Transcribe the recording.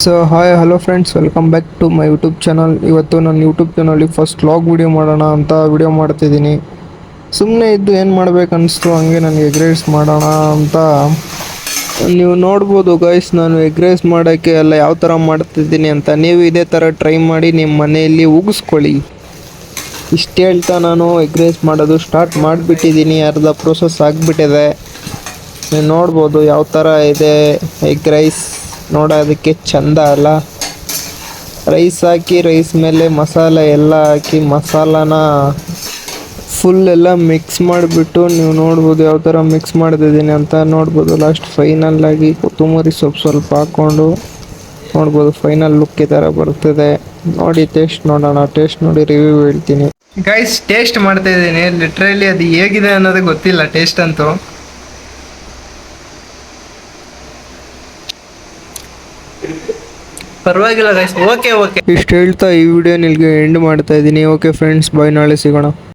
So hi hello friends, welcome back to my YouTube channel. ಇವತ್ತು ನಾನು YouTube ಚಾನಲ್ಲಿ first vlog video ಮಾಡೋಣ ಅಂತ ವಿಡಿಯೋ ಮಾಡ್ತಿದ್ದೀನಿ. ಸುಮ್ಮನೆ ಇದ್ದು ಏನು ಮಾಡ್ಬೇಕು ಅನಿಸ್ತು, ಹಂಗೆ ನನಗೆ ಎಗ್ ರೈಸ್ ಮಾಡೋಣ ಅಂತ. ನೀವು ನೋಡ್ಬೋದು ಗೈಸ್, ನಾನು ಎಗ್ ರೈಸ್ ಮಾಡೋಕ್ಕೆ ಎಲ್ಲ ಯಾವ ಥರ ಮಾಡ್ತಿದ್ದೀನಿ ಅಂತ. ನೀವು ಇದೇ ಥರ ಟ್ರೈ ಮಾಡಿ ನಿಮ್ಮ ಮನೆಯಲ್ಲಿ ಉಗಿಸ್ಕೊಳ್ಳಿ. ಇಷ್ಟು ಹೇಳ್ತಾ ನಾನು ಎಗ್ ರೈಸ್ ಮಾಡೋದು ಸ್ಟಾರ್ಟ್ ಮಾಡಿಬಿಟ್ಟಿದ್ದೀನಿ. ಅರ್ಧ ಪ್ರೋಸೆಸ್ ಆಗಿಬಿಟ್ಟಿದೆ. ನೀವು ನೋಡ್ಬೋದು ಯಾವ ಥರ ಇದೆ ಎಗ್ ರೈಸ್. ನೋಡೋದಕ್ಕೆ ಚಂದ ಅಲ್ಲ. ರೈಸ್ ಹಾಕಿ, ರೈಸ್ ಮೇಲೆ ಮಸಾಲೆ ಎಲ್ಲ ಹಾಕಿ, ಮಸಾಲಾನ ಫುಲ್ ಎಲ್ಲ ಮಿಕ್ಸ್ ಮಾಡಿಬಿಟ್ಟು ನೀವು ನೋಡ್ಬೋದು ಯಾವ ಥರ ಮಿಕ್ಸ್ ಮಾಡ್ತಿದ್ದೀನಿ ಅಂತ. ನೋಡ್ಬೋದು ಲಾಸ್ಟ್ ಫೈನಲ್ ಆಗಿ ಕೊತ್ತಂಬರಿ ಸೊಪ್ಪು ಸ್ವಲ್ಪ ಹಾಕ್ಕೊಂಡು ನೋಡ್ಬೋದು ಫೈನಲ್ ಲುಕ್ ಈ ಥರ ಬರ್ತಿದೆ. ನೋಡಿ ಟೇಸ್ಟ್ ನೋಡೋಣ. ಟೇಸ್ಟ್ ನೋಡಿ ರಿವ್ಯೂ ಹೇಳ್ತೀನಿ. ಗೈಸ್, ಟೇಸ್ಟ್ ಮಾಡ್ತಾ ಇದ್ದೀನಿ. ಲಿಟ್ರಲಿ ಅದು ಹೇಗಿದೆ ಅನ್ನೋದು ಗೊತ್ತಿಲ್ಲ ಟೇಸ್ಟ್ ಅಂತೂ. ಪರವಾಗಿಲ್ಲ ಗೈಸ್, ಓಕೆ. ಇಷ್ಟು ಹೇಳ್ತಾ ಈ ವಿಡಿಯೋ ನಿಲ್ಗೆ ಎಂಡ್ ಮಾಡ್ತಾ ಇದ್ದೀನಿ. ಓಕೆ ಫ್ರೆಂಡ್ಸ್, ಬಾಯ್, ನಾಳೆ ಸಿಗೋಣ.